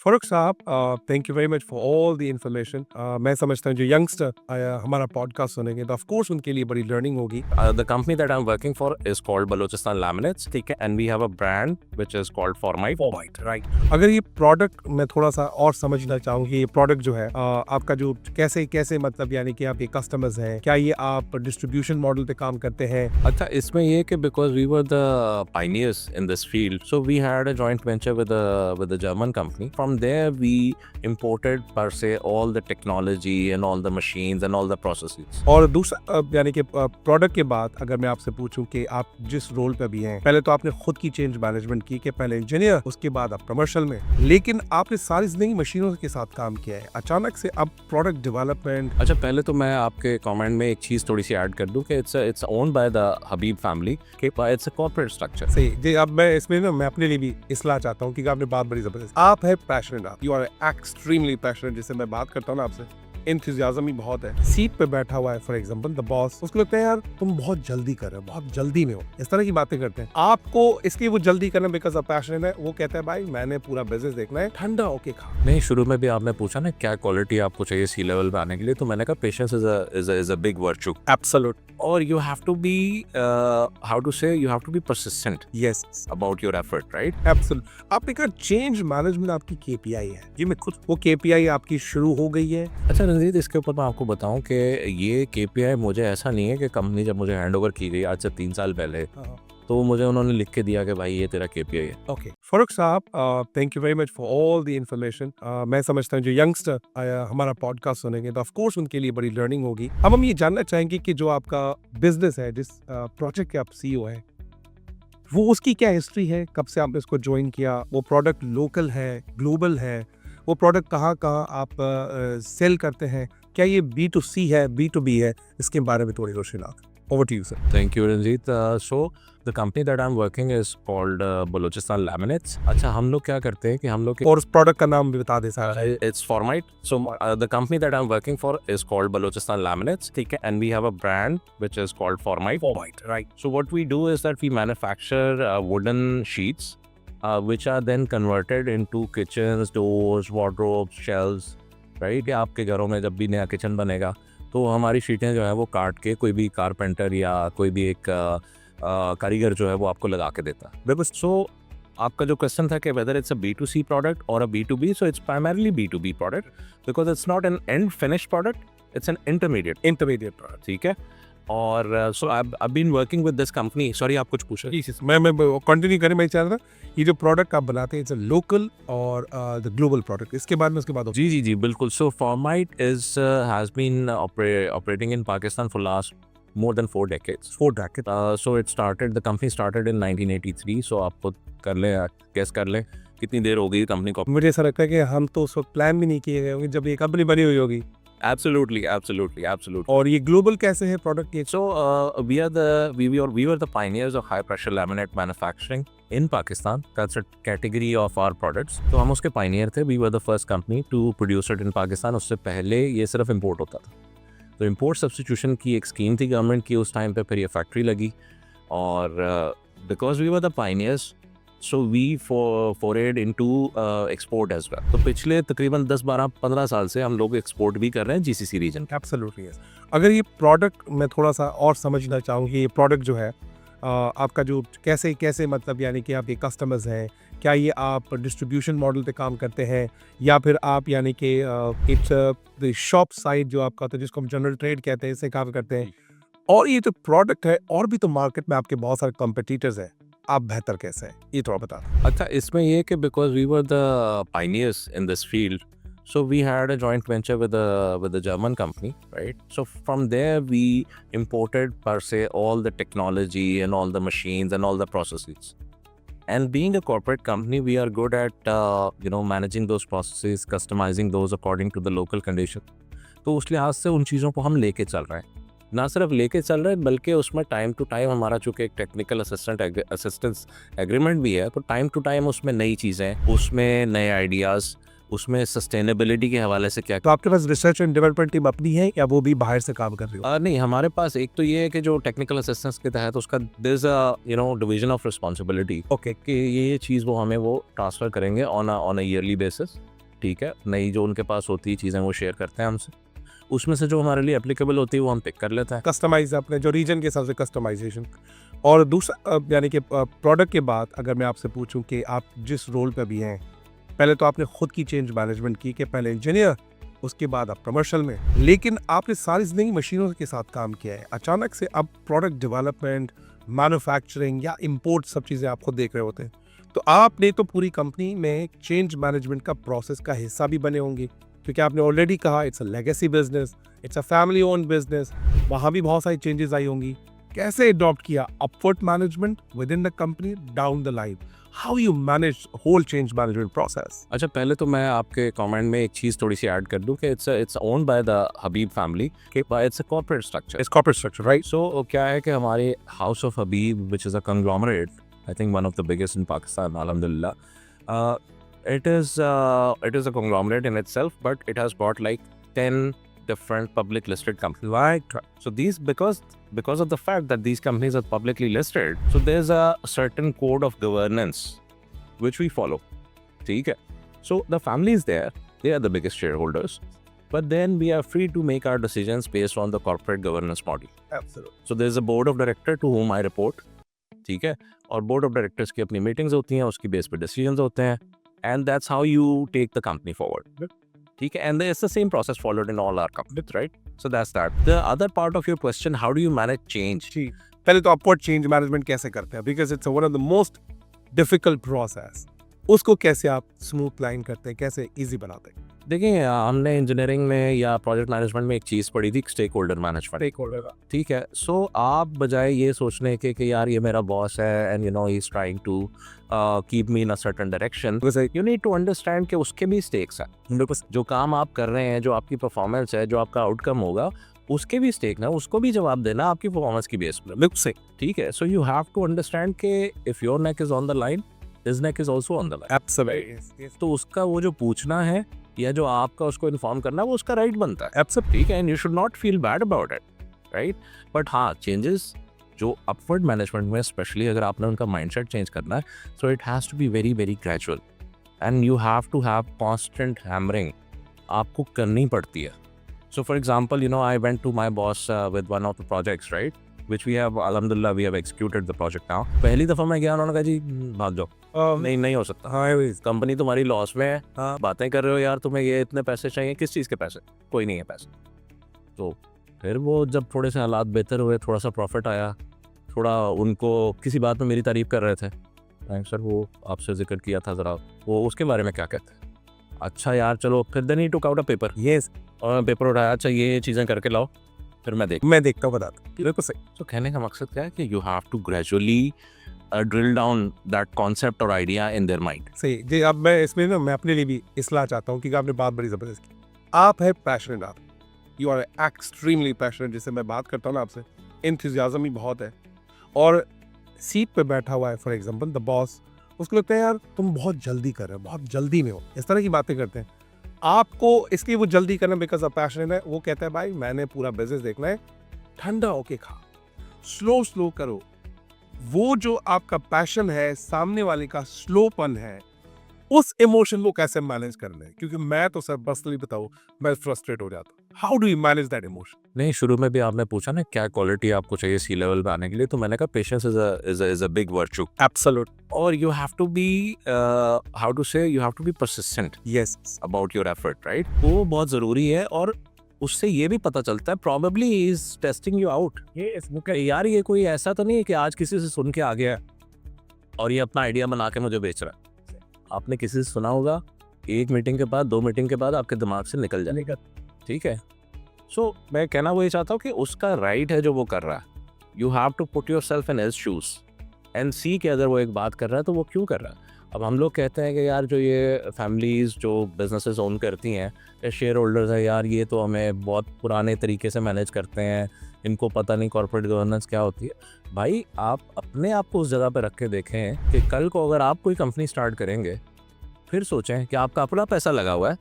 फ़ारूक साहब, thank you very much for all the information. मैं समझता हूँ जो यंगस्टर हमारा पॉडकास्ट सुनेंगे तो ऑफ कोर्स उनके लिए बड़ी लर्निंग होगी। The company that I'm working for is called Balochistan Laminates, ठीक है, and we have a brand which is called Formite. Formite, right. अगर ये प्रोडक्ट मैं थोड़ा सा और समझना चाहूँ कि ये प्रोडक्ट जो है आपका जो कैसे कैसे मतलब यानी कि आपके कस्टमर्स हैं, क्या ये आप डिस्ट्रीब्यूशन मॉडल पे काम करते हैं? अच्छा, इसमें ये है कि because we were the pioneers in this field, so we had a joint venture with a German company. From there, we imported per se all the technology and all the machines and all the processes. और दूसरा यानी कि product के बाद अगर मैं आपसे पूछूं कि आप जिस रोल पे भी हैं, पहले तो आपने खुद की चेंज मैनेजमेंट की कि पहले इंजीनियर, उसके बाद आप कमर्शियल में, लेकिन आपने सारी जिंदगी मशीनों के साथ काम किया है, अचानक से अब प्रोडक्ट डेवलपमेंट। अच्छा, पहले तो मैं आपके कमेंट में एक चीज थोड़ी सी ऐड कर दूं कि it's owned by the Habib family, it's a corporate structure. सही जी। अब मैं इसमें ना मैं अपने लिए भी इसलाह चाहता हूँ कि आपने बात बड़ी जबरदस्त, आप है पैशनेट, आप यू आर एक्सट्रीमली पैशनेट। जिससे मैं बात करता हूँ ना आपसे, एंथुसियाज्म ही बहुत है। सीट पे बैठा हुआ है फॉर एग्जांपल द बॉस, उसको लगता है यार तुम बहुत जल्दी कर रहे हो, बहुत जल्दी में हो, इस तरह की बातें करते हैं। आपको इसकी वो जल्दी करना बिकॉज ऑफ पैशन है, वो कहता है भाई मैंने पूरा बिजनेस देखना है, ठंडा होके खा। नहीं, शुरू में भी आपने पूछा ना क्या क्वालिटी आपको चाहिए सी लेवल पे आने के लिए, तो मैंने कहा patience is a big virtue, absolute. और you have to be how to say you have to be persistent yes, about your effort, right? Absolute. आपने कहा चेंज मैनेजमेंट आपकी केपीआई है जी, मैं खुद वो केपीआई आपकी शुरू हो गई है। अच्छा रंजीत, इसके ऊपर मैं आपको बताऊं कि ये केपीआई मुझे ऐसा नहीं है कि कंपनी जब मुझे हैंड ओवर की गई आज से 3 साल पहले, तो मुझे उन्होंने लिख के दिया कि भाई ये तेरा केपीआई है। ओके फ़ारूक साहब, thank you very much for all the information. मैं समझता हूँ जो यंगस्टर हमारा पॉडकास्ट सुनेंगे तो ऑफ कोर्स उनके लिए बड़ी लर्निंग होगी। अब हम ये जानना चाहेंगे कि जो आपका बिजनेस है, जिस प्रोजेक्ट के आप सीईओ हैं, वो उसकी क्या हिस्ट्री है, कब से आपने इसको ज्वाइन किया, वो प्रोडक्ट लोकल है, ग्लोबल है, वो प्रोडक्ट कहाँ कहाँ आप सेल करते हैं, क्या ये B2C है, B2B है, इसके बारे में थोड़ी रोशनी डालें। Over to you sir. Thank you Ranjit. So the company that I am working is called Balochistan Laminates. अच्छा, हम लोग क्या करते हैं कि हम लोग और उस प्रोडक्ट का नाम भी बता दे सारा। it's Formite. So the company that I'm working for is called Balochistan Laminates, ठीक है, and we have a brand which is called Formite. Formite, right. So what we do is that we manufacture wooden sheets, which are then converted into kitchens, doors, wardrobes, shelves, right? कि आपके घरों में जब भी नया kitchen बनेगा तो हमारी शीटें जो है वो काट के कोई भी कारपेंटर या कोई भी एक कारीगर जो है वो आपको लगा के देता है। बिल्कुल। सो आपका जो क्वेश्चन था कि whether it's a B2C product और a B2B, so it's primarily B2B product because it's not an end finish product, it's an intermediate product, ठीक है। और so I been working with this company. Sorry, आप कुछ पूछ रहे जी, मैं continue करें, मैं चाह रहा था ये जो प्रोडक्ट आप बनाते हैं it's a local or the global product, इसके बाद में उसके बाद जी जी जी बिल्कुल। So Formite is has been operating in Pakistan for last more than 4 decades. 4 decades. So the company started in 1983. So आप खुद कर लें, guess कर लें कितनी देर हो गई कंपनी को। मुझे ऐसा लगता है कि हम तो उस वक्त प्लान भी नहीं किए गए होंगे जब ये कंपनी बनी हुई होगी। Absolutely. और ये ग्लोबल कैसे है प्रोडक्ट ये? So we were the pioneers of high pressure laminate manufacturing in Pakistan. That's a category of our products. तो हम उसके pioneer थे. We were the first company to produce it in Pakistan. उससे पहले ये सिर्फ इम्पोर्ट होता था। तो इम्पोर्ट सब्स्टिट्यूशन की एक स्कीम थी गवर्नमेंट की उस टाइम पे, फिर ये फैक्ट्री लगी और because we were the pioneers, so we forward into export as well. तो पिछले तकरीबन 10-12-15 साल से हम लोग एक्सपोर्ट भी कर रहे हैं GCC रीजन। Absolutely yes. अगर ये प्रोडक्ट मैं थोड़ा सा और समझना चाहूँ कि ये प्रोडक्ट जो है आपका जो कैसे कैसे मतलब यानी कि आपके कस्टमर्स हैं, क्या ये आप डिस्ट्रीब्यूशन मॉडल पे काम करते हैं या फिर आप यानी कि इट्स शॉप साइड जो आपका होता है जिसको हम जनरल ट्रेड कहते हैं, इससे काम करते हैं? और ये जो प्रोडक्ट है और भी तो मार्केट में आपके बहुत सारे कॉम्पिटिटर्स हैं, आप बेहतर कैसे हैं ये थोड़ा बता दें। अच्छा, इसमें ये कि because we were the pioneers in this field, so we had a joint venture with a German company, right? So from there we imported per se all the technology and all the machines and all the processes. And being a corporate company, we are good at managing those processes, customizing those according to the local condition. तो उस लिहाज से उन चीज़ों को हम लेके चल रहे हैं, ना सिर्फ लेके चल रहे हैं बल्कि उसमें टाइम टू टाइम हमारा चूँकि एक टेक्निकल असिस्टेंस एग्रीमेंट भी है, तो टाइम टू टाइम उसमें नई चीज़ें, उसमें नए आइडियाज़, उसमें सस्टेनेबिलिटी के हवाले से क्या। तो आपके पास रिसर्च एंड डेवलपमेंट टीम अपनी है या वो भी बाहर से काम कर रही हो? नहीं, हमारे पास एक तो ये है कि जो टेक्निकल असिस्टेंस के तहत उसका there is a division of responsibility, okay, कि ये चीज़ वो हमें वो ट्रांसफ़र करेंगे ऑन अ ईयरली बेसिस। ठीक है, नई जो उनके पास होती है चीज़ें वो शेयर करते हैं हमसे, उसमें से जो हमारे लिए एप्लीकेबल होती है वो हम पिक कर लेते हैं। कस्टमाइज अपने जो रीजन के हिसाब से कस्टमाइजेशन। और दूसरा यानी कि प्रोडक्ट के बाद अगर मैं आपसे पूछूं कि आप जिस रोल पे भी हैं, पहले तो आपने खुद की चेंज मैनेजमेंट की कि पहले इंजीनियर, उसके बाद आप कमर्शियल में, लेकिन आपने सारी जिंदगी मशीनों के साथ काम किया है। अचानक से अब प्रोडक्ट डेवलपमेंट, मैन्युफैक्चरिंग या इंपोर्ट सब चीज़ें आप खुद देख रहे होते हैं, तो आपने तो पूरी कंपनी में चेंज मैनेजमेंट का प्रोसेस का हिस्सा भी बने होंगे, क्योंकि आपने ऑलरेडी कहा it's a legacy business, it's a family owned business, वहाँ भी बहुत सारी चेंजेस आई होंगी। कैसे अडॉप्ट किया upward management within the company down the line? How you manage whole change management process? अच्छा, पहले तो मैं आपके कमेंट में एक चीज़ थोड़ी सी ऐड कर दूं कि it's owned by the Habib family, it's a corporate structure. It's corporate structure, right? So क्या है कि हमारे house of Habib which is a conglomerate, I think one of the biggest in Pakistan, alhamdulillah. It is a conglomerate in itself, but it has got like 10 different public listed companies. Right. So these, because of the fact that these companies are publicly listed, so there's a certain code of governance which we follow. ठीक है? So the family is there, they are the biggest shareholders, but then we are free to make our decisions based on the corporate governance model. Absolutely. So there's a board of director to whom I report. ठीक है? और board of directors की अपनी meetings होती हैं, उसकी base पे decisions होते हैं, and that's how you take the company forward. ठीक है, and it's the same process followed in all our companies, right? So that's that. The other part of your question, how do you manage change? जी, पहले तो upward change management कैसे करते हैं, because it's one of the most difficult process. उसको कैसे आप smooth line करते हैं, कैसे इजी बनाते हैं? देखिए, हमने इंजीनियरिंग में या प्रोजेक्ट मैनेजमेंट में एक चीज़ पढ़ी थी, stakeholder management. Stakeholder का, ठीक है, सो आप बजाय ये सोचने के कि यार ये मेरा बॉस है and you know he is trying to keep me in a certain direction, you need to understand कि उसके भी स्टेक्स हैं। जो काम आप कर रहे हैं, जो आपकी परफॉर्मेंस है, जो आपका आउटकम होगा, उसके भी स्टेक ना, उसको भी जवाब देना आपकी परफॉर्मेंस की बेस पर। बिल्कुल सही। ठीक है, so you have to understand कि if your neck is on the line, his neck is also on the line. Absolutely. तो उसका वो जो पूछना है या जो आपका उसको इन्फॉर्म करना है, वो उसका राइट बनता है। एब्सोल्युटली। ठीक है, and you should not feel bad about it, right? But हाँ, चेंजेस जो अपवर्ड मैनेजमेंट में स्पेशली अगर आपने उनका माइंडसेट चेंज करना है, so it has to be very very gradual and you have to have constant hammering, आपको करनी पड़ती है। So for example, you know, I went to my boss with one of the projects, right, which we have, alhamdulillah, we have executed the project now. पहली दफ़ा मैं गया, उन्होंने कहा जी भाग जाओ, नहीं हो सकता, हाँ, कंपनी तुम्हारी लॉस में है, बातें कर रहे हो यार, तुम्हें ये इतने पैसे चाहिए, किस चीज़ के पैसे? कोई नहीं है पैसे। तो फिर वो जब थोड़े से हालात बेहतर हुए, थोड़ा सा प्रॉफिट आया, थोड़ा उनको किसी बात में मेरी तारीफ़ कर रहे थे, थैंक सर, वो आपसे जिक्र किया था ज़रा, वो उसके बारे में क्या कहते हैं? अच्छा यार चलो, फिर then he took out a paper, yes, और पेपर उठाया, अच्छा ये चीज़ें करके लाओ, फिर मैं देखता हूँ, बताता हूँ। बिल्कुल सही। तो कहने का मकसद क्या है कि you have to gradually drill down that concept और आइडिया इन देयर माइंड। सही जी। अब मैं इसमें ना, मैं अपने लिए भी इसलाह चाहता हूँ, क्योंकि आपने बात बड़ी ज़बरदस्त की। आप है पैशनेट, आप यू आर एक्सट्रीमली पैशनेट, जिससे मैं बात करता हूँ ना आपसे, एंथुसियाज्म ही बहुत है, और सीट पे बैठा हुआ है, फॉर एग्जाम्पल द बॉस, उसको लगता है यार तुम बहुत जल्दी कर रहे हो, बहुत जल्दी में हो, इस तरह की बातें करते हैं। आपको इसलिए वो जल्दी करना बिकॉज ऑफ पैशनेट है, वो कहता है भाई मैंने पूरा बिजनेस देखना है, ठंडा होके खा, स्लो करो। वो जो आपका पैशन है, सामने वाले का स्लोपन है, उस इमोशन को कैसे मैनेज करना है? क्योंकि मैं तो सर पर्सनली बताऊं, मैं फ्रस्ट्रेट हो जाता हूँ। How do you manage that emotion? नहीं, शुरू में भी आपने पूछा ना क्या क्वालिटी आपको चाहिए सी लेवल पे आने के लिए, तो मैंने कहा patience is a big virtue, absolute, और you have to be how to say, you have to be persistent yes about your effort, right? वो बहुत ज़रूरी है, और उससे ये भी पता चलता है probably he is testing you out. यार ये कोई ऐसा तो नहीं है कि आज किसी से सुन के आ गया और ये अपना आइडिया बना के मुझे बेच रहा है। आपने किसी से सुना होगा, एक मीटिंग के बाद, 2 मीटिंग के बाद आपके दिमाग से निकल जाएगा। ठीक है, सो मैं कहना वही चाहता हूँ कि उसका राइट है जो वो कर रहा है। You have to put yourself in his shoes and see कि अगर वो एक बात कर रहा है तो वो क्यों कर रहा है। अब हम लोग कहते हैं कि यार जो ये फैमिलीज़ जो बिजनेसेस ओन करती हैं या शेयर होल्डर्स हैं, यार ये तो हमें बहुत पुराने तरीके से मैनेज करते हैं, इनको पता नहीं कॉर्पोरेट गवर्नेंस क्या होती है। भाई आप अपने आप को उस जगह पर रख के देखें कि कल को अगर आप कोई कंपनी स्टार्ट करेंगे, फिर सोचें कि आपका अपना पैसा लगा हुआ है,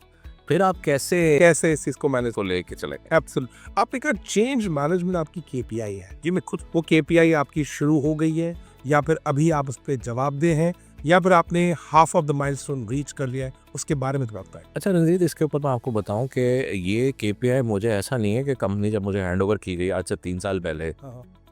फिर आप कैसे इस चीज को मैनेज को लेके चलेंगे। एब्सोल्यूट। आपने कहा चेंज मैनेजमेंट आपकी केपीआई है जी, मैं खुद वो केपीआई आपकी शुरू हो गई है या फिर अभी आप उस पर जवाबदेह हैं, या फिर आपने half of the milestone reach कर लिया है, उसके बारे में थोड़ा बताएं। अच्छा रंजीत, इसके ऊपर मैं आपको बताऊं कि ये KPI मुझे ऐसा नहीं है कि कंपनी जब मुझे हैंड ओवर की गई आज से 3 साल पहले,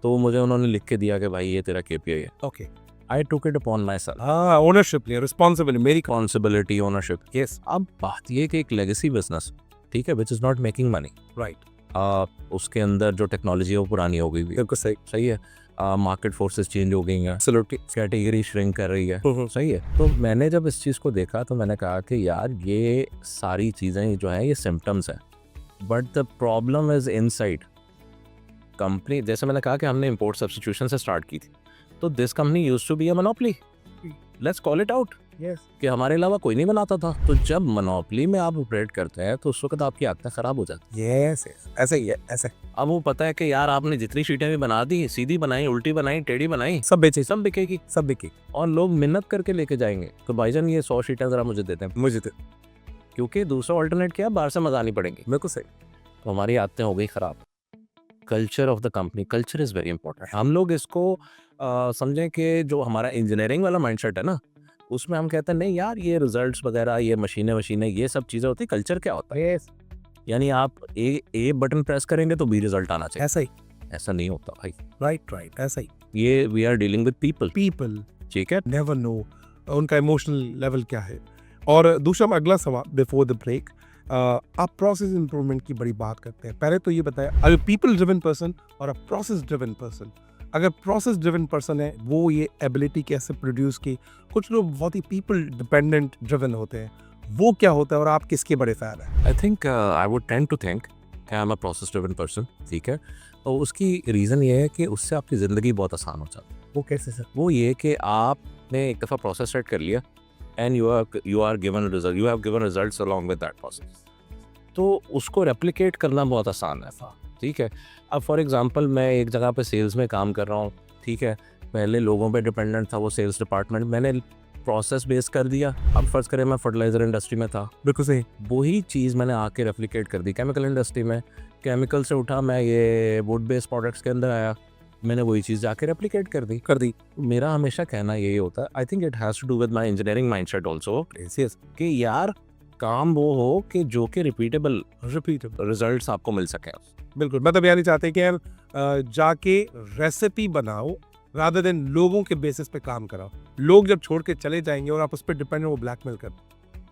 तो मुझे उन्होंने लिख के दिया कि भाई ये तेरा KPI है। Okay, I took it upon my self, हाँ, ओनरशिप लिया, रिस्पॉन्सिबिलिटी मेरी। Responsibility, ownership. यस, अब बात ये कि एक लेगेसी बिजनेस, ठीक है, which is not making money, right, उसके अंदर जो टेक्नोलॉजी है वो पुरानी हो गई हुई है, बिल्कुल सही, सही है, मार्केट फोर्सेस चेंज हो गई हैं, एब्सोल्युटली, कैटेगरी श्रिंक कर रही है, सही है। तो मैंने जब इस चीज़ को देखा तो मैंने कहा कि यार ये सारी चीज़ें जो हैं ये सिम्टम्स हैं, but the problem is inside company. जैसे मैंने कहा कि हमने इंपोर्ट सब्स्टिट्यूशन से स्टार्ट की थी, तो this company used to be a monopoly, let's call it out, yes, कि हमारे अलावा कोई नहीं बनाता था। तो जब मोनोपोली में आप ऑपरेट करते हैं तो उस वक्त आपकी आदतें ख़राब हो जाती यस, ऐसा ही है, ऐसा हैं। अब वो पता है कि यार आपने जितनी शीटें भी बना दी, सीधी बनाई, उल्टी बनाई, टेढ़ी बनाई, सब बेचे, सब बिकेगी सब बिके, और लोग मिन्नत करके लेके जाएंगे तो भाईजान ये 100 शीटें ज़रा मुझे देते हैं, मुझे तो क्योंकि दूसरा ऑल्टरनेट क्या है, बाहर से मंगानी पड़ेंगी। बिल्कुल सही, तो हमारी आदतें हो गई ख़राब। Culture of the company, culture is very important. हम लोग इसको समझें कि जो हमारा इंजीनियरिंग वाला माइंडसेट है ना, उसमें हम कहते हैं नहीं यार ये रिजल्ट्स वगैरह, ये मशीनें ये सब चीज़ें होती, कल्चर क्या होता है? यस, यानी आप ए बटन प्रेस करेंगे तो B रिजल्ट आना चाहिए, ऐसा ही, ऐसा नहीं होता भाई। राइट, ऐसा ही, ये we are dealing with people, people ठीक है। नेवर नो उनका इमोशनल लेवल क्या है। और दूसरा अगला सवाल बिफोर द ब्रेक, आप प्रोसेस इंप्रूवमेंट की बड़ी बात करते हैं, पहले तो ये बताया, अगर पीपल ड्रिवन पर्सन और अ प्रोसेस ड्रिवन पर्सन, अगर प्रोसेस ड्रिवन पर्सन है वो ये एबिलिटी कैसे प्रोड्यूस की, कुछ लोग बहुत ही पीपल डिपेंडेंट ड्रिवन होते हैं, वो क्या होता है और आप किसके बड़े फैन हैं? I think I would tend to think कि I am a process driven person, ठीक है। तो उसकी रीज़न ये है कि उससे आपकी ज़िंदगी बहुत आसान हो जाती है। वो कैसे सर? वो ये कि आपने एक दफ़ा प्रोसेस सेट कर लिया and you are given result, you have given results along with that process, तो उसको रेप्लिकेट करना बहुत आसान है, ठीक है। अब फॉर एग्जांपल मैं एक जगह पे सेल्स में काम कर रहा हूँ, ठीक है, पहले लोगों पे डिपेंडेंट था वो सेल्स डिपार्टमेंट, मैंने प्रोसेस बेस कर दिया। अब फर्ज करें मैं फर्टिलाइज़र इंडस्ट्री में था, बिल्कुल सही, वही चीज़ मैंने आके रेप्लिकेट कर दी केमिकल इंडस्ट्री में, केमिकल से उठा मैं ये वुड बेस्ड प्रोडक्ट्स के अंदर आया, मैंने वही चीज़ जाके रेप्लिकेट कर दी। मेरा हमेशा कहना यही होता है, I think it has to do with my engineering mindset also, कि यार काम वो हो कि जो कि रिपीटेबल रिजल्ट्स आपको मिल सकें। बिल्कुल, मतलब यानी चाहते हैं कि यार जाके रेसिपी बनाओ रादर देन लोगों के बेसिस पे काम कराओ। लोग जब छोड़ के चले जाएंगे और आप उस पर डिपेंड हो, वो ब्लैकमेल कर,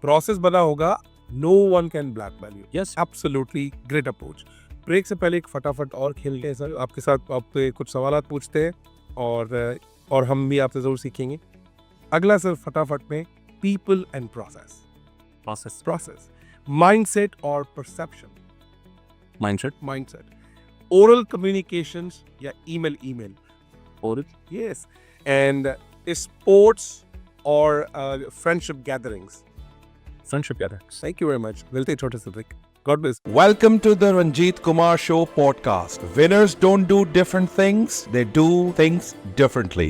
प्रोसेस बना होगा, no one can blackmail you. Yes, absolutely great approach. Break से पहले एक फटाफट और खेलते हैं सर, आपके साथ आपसे कुछ सवाल पूछते हैं और हम भी आपसे जरूर सीखेंगे। अगला सर फटाफट में, पीपल एंड प्रोसेस, माइंडसेट और परसेप्शन, माइंडसेट, ओरल कम्युनिकेशंस या ईमेल, और yes, and sports or friendship gatherings. Friendship यार। Thank you very much. मिलते हैं छोटे से break. God bless. Welcome to the Ranjit Kumar Show podcast. Winners don't do different things, they do things differently.